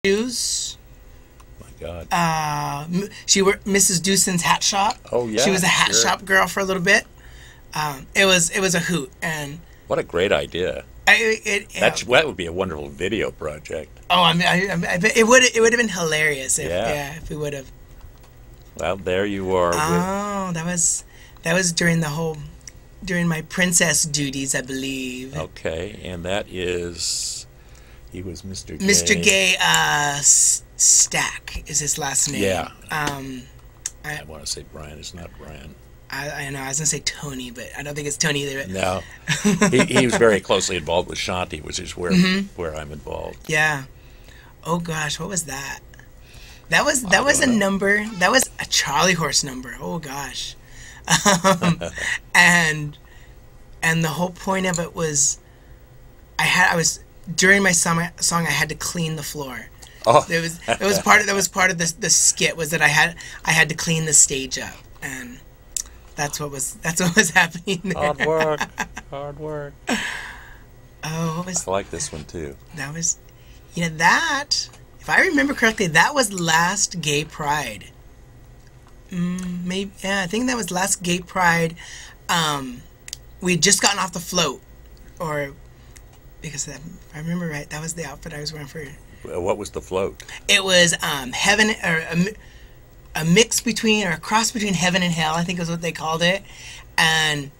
Shoes. My God. She worked Mrs. Dewson's hat shop. Oh yeah. She was a hat sure. shop girl for a little bit. It was a hoot, and What a great idea. That would be a wonderful video project. oh, I mean, I bet it would have been hilarious if Yeah. if we would have. Well, there you are. Oh, that was during my princess duties, I believe. Okay, and that is, he was Mr. Gay. Mr. Gay Stack is his last name. Yeah. I want to say Brian. It's not Brian. I know I was gonna say Tony, but I don't think it's Tony either. No, he was very closely involved with Shanti, which is where I'm involved. Yeah. Oh gosh, what was that? That was a number. That was a Charlie horse number. Oh gosh. And the whole point of it was, I was during my song I had to clean the floor. Oh, That was part of the skit, was that I had to clean the stage up, and that's what was happening there. Hard work. Oh, what was I like this one too. that? Was that? If I remember correctly, that was last Gay Pride. Maybe, yeah, I think that was last Gay Pride. We had just gotten off the float, or because if I remember right, that was the outfit I was wearing for. What was the float? It was heaven, or a mix between, or a cross between heaven and hell, I think is what they called it. And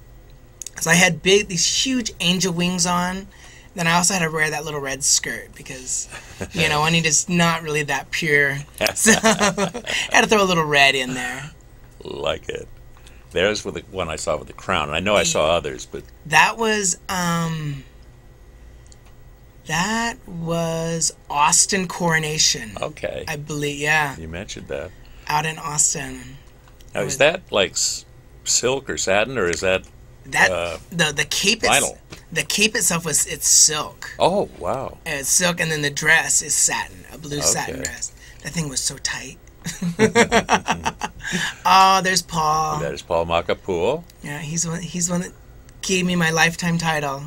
so I had these huge angel wings on. Then I also had to wear that little red skirt because, Juanita's not really that pure. So I had to throw a little red in there. Like it. There's the one I saw with the crown. I know I saw others, but that was Austin Coronation. Okay. I believe, yeah. You mentioned that. Out in Austin. Now, is that like silk or satin, or is that the cape? Vinyl. The cape itself it's silk. Oh wow! And it's silk, and then the dress is satin, a blue satin dress. That thing was so tight. Oh, there's Paul. That is Paul Makapool. Yeah, he's one that gave me my lifetime title.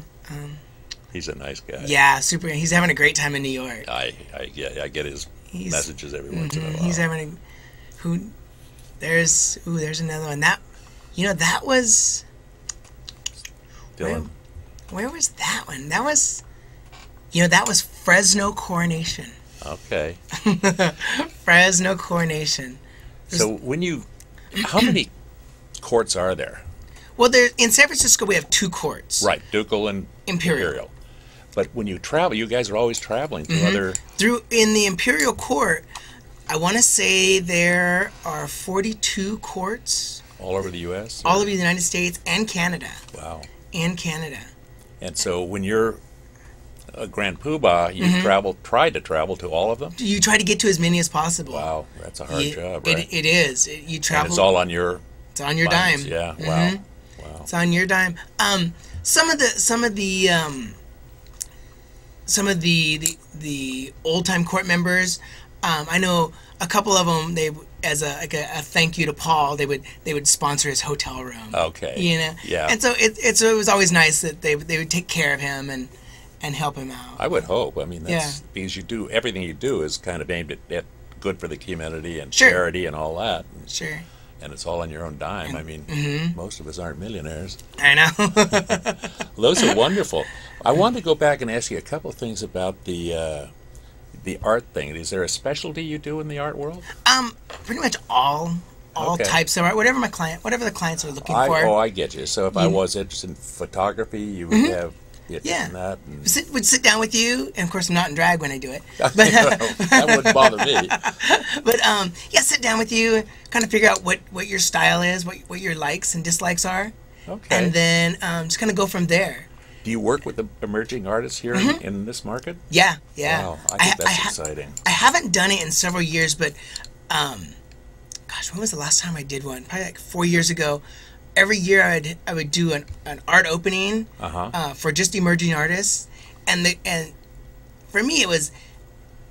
He's a nice guy. Yeah, super. He's having a great time in New York. I get his messages every once in a while. He's having there's another one that was Dylan. Where was that one? That was that was Fresno Coronation. Okay. Fresno Coronation. So how many courts are there? Well, in San Francisco we have 2 courts. Right, Ducal and Imperial. But when you travel, you guys are always traveling to in the Imperial Court. I want to say there are 42 courts. All over the U.S.? All over the United States and Canada. Wow. And Canada. And so when you're a Grand Poobah, you try to travel to all of them? You try to get to as many as possible. Wow, that's a hard job, right? It is. You travel. And it's all on your... It's on your dime. Yeah, wow. Wow. It's on your dime. Some of the old time court members, I know a couple of them. They, as a thank you to Paul, they would sponsor his hotel room. Okay. Yeah. And so it was always nice that they would take care of him and help him out. I would hope. I mean, that's because everything you do is kind of aimed at good for the community and charity and all that. Sure. And it's all on your own dime. I mean, most of us aren't millionaires. I know. Those are wonderful. I wanted to go back and ask you a couple of things about the art thing. Is there a specialty you do in the art world? Pretty much all types of art. Whatever the clients are looking for. Oh, I get you. So if I was interested in photography, you would have and that. And... Would sit down with you, and of course I'm not in drag when I do it. But that wouldn't bother me. But sit down with you, kind of figure out what your style is, what your likes and dislikes are. Okay. And then just kind of go from there. Do you work with the emerging artists here in this market? Yeah. Wow, I think that's exciting. I haven't done it in several years, but gosh, when was the last time I did one? Probably like 4 years ago. Every year I would do an art opening for just emerging artists, and for me it was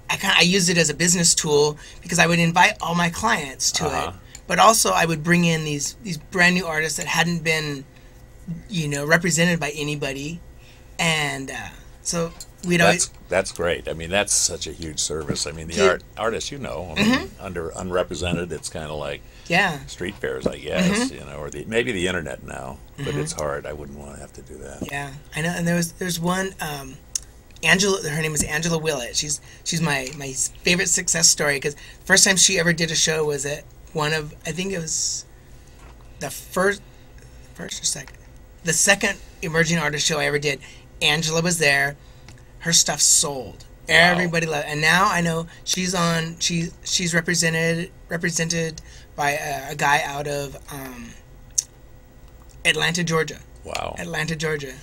I used it as a business tool because I would invite all my clients to it, but also I would bring in these brand new artists that hadn't been represented by anybody, and so we'd always. That's great. I mean, that's such a huge service. I mean, the artists, I mean, under unrepresented, it's kind of like street fairs, I guess, or maybe the internet now, but it's hard. I wouldn't want to have to do that. Yeah, I know. And there's one, Angela. Her name is Angela Willett. She's my favorite success story because first time she ever did a show was at one of, I think it was the first or second, the second emerging artist show I ever did. Angela was there. Her stuff sold. Wow. Everybody loved it. And now I know she's represented by a guy out of Atlanta, Georgia. Wow. Atlanta, Georgia.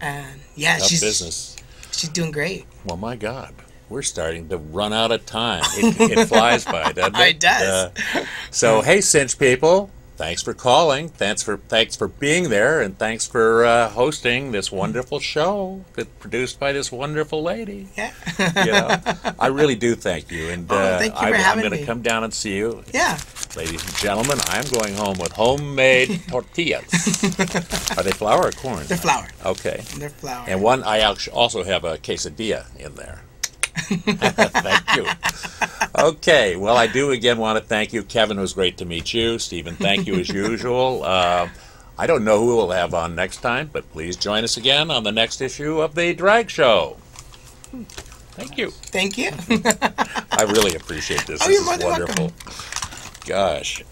And yeah, Tough business. She's doing great. Well, my God, we're starting to run out of time. It flies by, doesn't it? It does. So, hey, Cinch people, thanks for calling. Thanks for being there, and thanks for hosting this wonderful show that's produced by this wonderful lady. Yeah. I really do thank you, and thank you for having me. I'm going to come down and see you. Yeah. Ladies and gentlemen, I'm going home with homemade tortillas. Are they flour or corn? They're flour. Okay. They're flour. And I also have a quesadilla in there. Thank you. Okay, well, I do again want to thank you. Kevin, it was great to meet you. Stephen, thank you as usual. I don't know who we'll have on next time, but please join us again on the next issue of The Drag Show. Thank you. Thank you. I really appreciate this. This is wonderful. Welcome. Gosh.